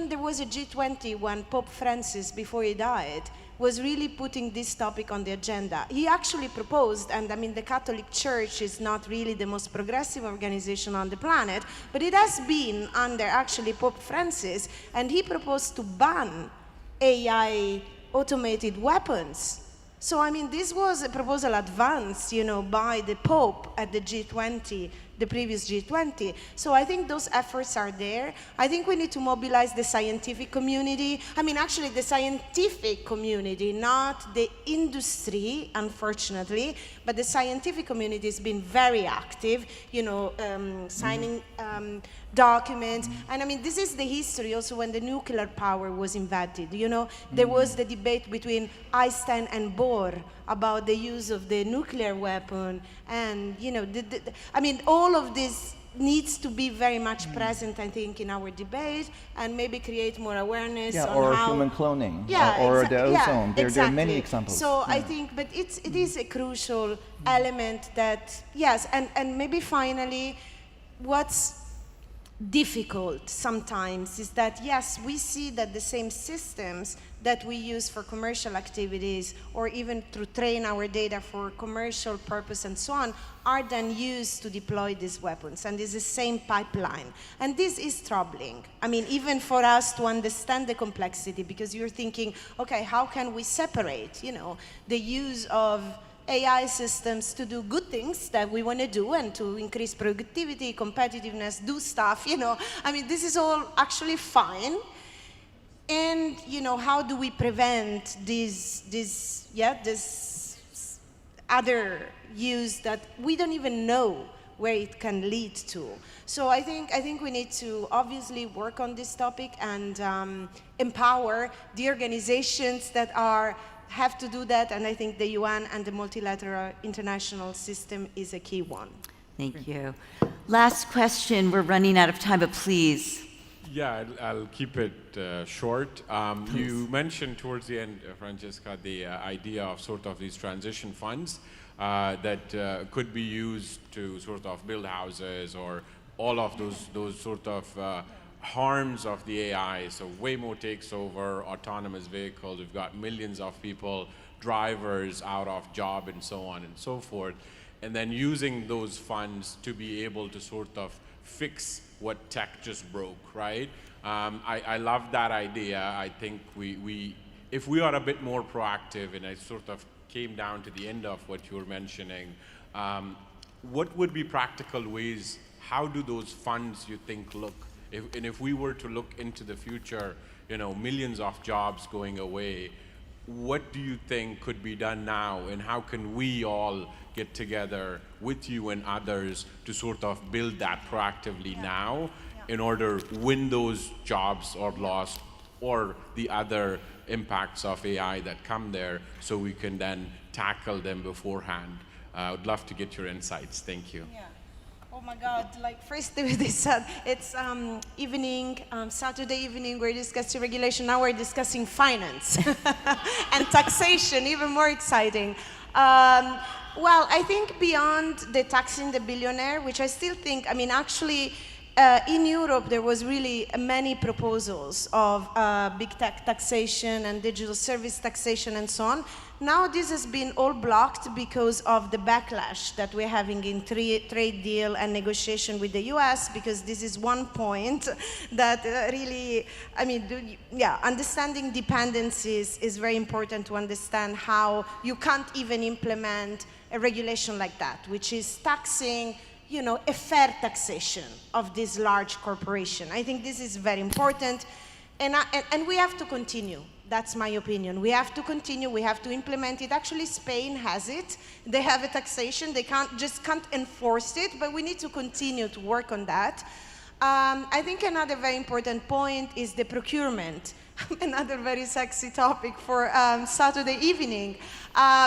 there was a G20 when Pope Francis, before he died, was really putting this topic on the agenda. He actually proposed, and I mean, the Catholic Church is not really the most progressive organization on the planet, but it has been under actually Pope Francis, and he proposed to ban AI automated weapons. So, I mean, this was a proposal advanced, you know, by the Pope at the G20, the previous G20. So I think those efforts are there. I think we need to mobilize the scientific community. I mean, actually the scientific community, not the industry, unfortunately, but the scientific community has been very active, you know, signing documents. And I mean, this is the history also when the nuclear power was invented. You know, there was the debate between Einstein and Bohr about the use of the nuclear weapon. And, you know, I mean, all of this needs to be very much present, I think, in our debate and maybe create more awareness on or how... human cloning, yeah, or the ozone. Yeah, There are many examples. So I think, but it is a crucial element that, yes, and maybe finally, what's difficult sometimes is that, yes, we see that the same systems that we use for commercial activities or even to train our data for commercial purpose and so on are then used to deploy these weapons. And it's the same pipeline. And this is troubling. I mean, even for us to understand the complexity, because you're thinking, okay, how can we separate, you know, the use of AI systems to do good things that we want to do and to increase productivity, competitiveness, do stuff, you know. I mean, this is all actually fine. And, you know, how do we prevent this other use that we don't even know where it can lead to? So I think we need to obviously work on this topic and empower the organizations that have to do that, and I think the UN and the multilateral international system is a key one. Thank you. Last question, we're running out of time, but please. Yeah, I'll keep it short. You mentioned towards the end, Francesca, the idea of sort of these transition funds that could be used to sort of build houses or all of those sort of harms of the AI. So Waymo takes over, autonomous vehicles, we've got millions of people, drivers out of job and so on and so forth. And then using those funds to be able to sort of fix what tech just broke, right? I love that idea. I think if we are a bit more proactive, and I sort of came down to the end of what you were mentioning, what would be practical ways? How do those funds, you think, look? If we were to look into the future, millions of jobs going away, what do you think could be done now, and how can we all get together with you and others to sort of build that proactively now in order when those jobs are lost or the other impacts of AI that come there, so we can then tackle them beforehand? I would love to get your insights. Thank you. Yeah. Oh my God, first they said, it's Saturday evening, we're discussing regulation, now we're discussing finance and taxation, even more exciting. Well, I think beyond the taxing the billionaire, which I still think, actually, in Europe, there was really many proposals of big tech taxation and digital service taxation and so on. Now this has been all blocked because of the backlash that we're having in trade deal and negotiation with the US, because this is one point that really, understanding dependencies is very important to understand how you can't even implement a regulation like that, which is taxing a fair taxation of this large corporation. I think this is very important, and we have to continue. That's my opinion. We have to continue, we have to implement it. Actually, Spain has it. They have a taxation, they can't enforce it, but we need to continue to work on that. I think another very important point is the procurement. Another very sexy topic for Saturday evening,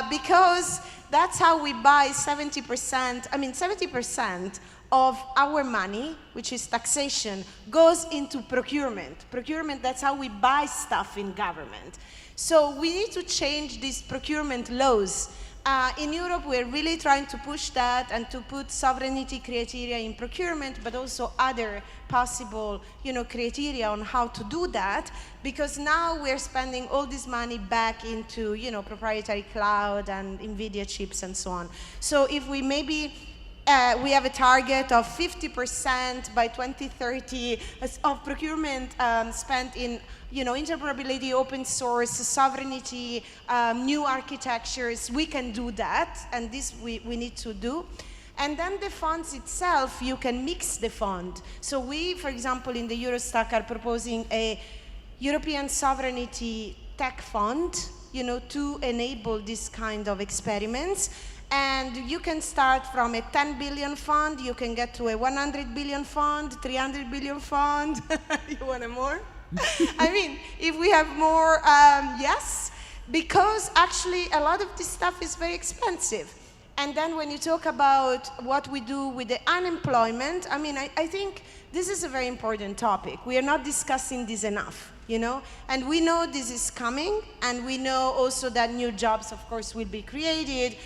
because that's how we buy 70% of our money, which is taxation, goes into procurement. Procurement, that's how we buy stuff in government. So we need to change these procurement laws. In Europe, we're really trying to push that and to put sovereignty criteria in procurement, but also other possible, criteria on how to do that, because now we're spending all this money back into, proprietary cloud and NVIDIA chips and so on. So if we maybe we have a target of 50% by 2030 of procurement spent in interoperability, open source, sovereignty, new architectures. We can do that, and this we need to do. And then the funds itself, you can mix the fund. So we, for example, in the Eurostack are proposing a European sovereignty tech fund, to enable this kind of experiments. And you can start from a 10 billion fund, you can get to a 100 billion fund, 300 billion fund. You want more? If we have more, yes, because actually a lot of this stuff is very expensive. And then when you talk about what we do with the unemployment, I think this is a very important topic. We are not discussing this enough, and we know this is coming, and we know also that new jobs, of course, will be created.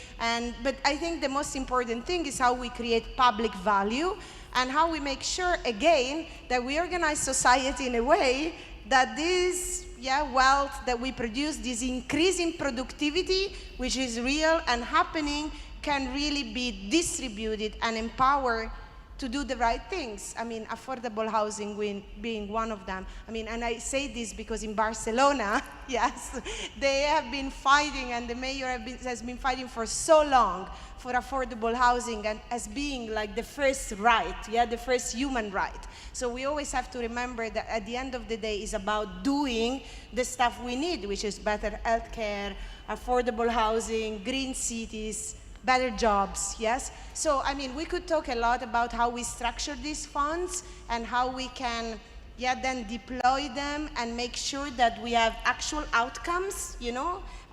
But I think the most important thing is how we create public value and how we make sure, again, that we organize society in a way that this wealth that we produce, this increase in productivity, which is real and happening, can really be distributed and empowered to do the right things. Affordable housing being one of them. And I say this because in Barcelona, yes, they have been fighting, and the mayor has been fighting for so long for affordable housing and as being like the first right, the first human right. So we always have to remember that at the end of the day, it's about doing the stuff we need, which is better healthcare, affordable housing, green cities, better jobs, yes? So, we could talk a lot about how we structure these funds and how we can, then deploy them and make sure that we have actual outcomes,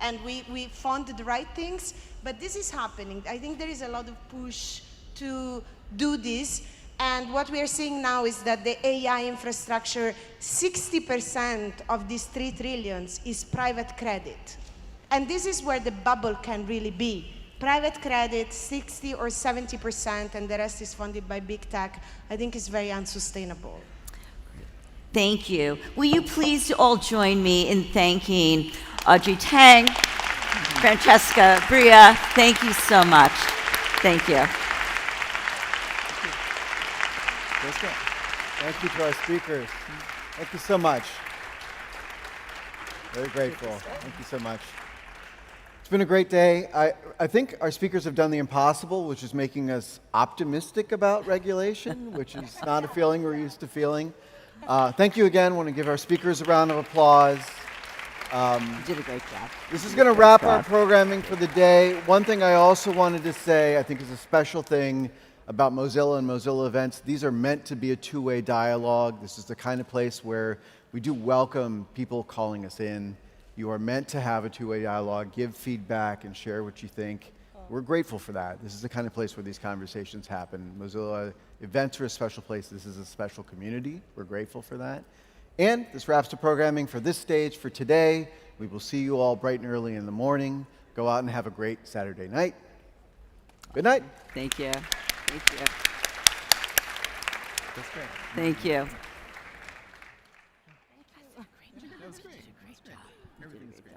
and we fund the right things. But this is happening. I think there is a lot of push to do this. And what we are seeing now is that the AI infrastructure, 60% of these 3 trillion is private credit. And this is where the bubble can really be. Private credit, 60 or 70%, and the rest is funded by big tech. I think it's very unsustainable. Thank you. Will you please all join me in thanking Audrey Tang, Francesca, Bria. Thank you so much. Thank you. Thank you to our speakers. Thank you so much. Very grateful. Thank you so much. It's been a great day. I think our speakers have done the impossible, which is making us optimistic about regulation, which is not a feeling we're used to feeling. Thank you again. I want to give our speakers a round of applause. You did a great job. This is going to wrap our programming for the day. One thing I also wanted to say, I think is a special thing about Mozilla and Mozilla events. These are meant to be a two-way dialogue. This is the kind of place where we do welcome people calling us in. You are meant to have a two-way dialogue, give feedback, and share what you think. We're grateful for that. This is the kind of place where these conversations happen. Mozilla events are a special place. This is a special community. We're grateful for that. And this wraps the programming for this stage for today. We will see you all bright and early in the morning. Go out and have a great Saturday night. Good night. Thank you. Thank you. That's great. Thank you. That was great. You did a great job. Everything's great.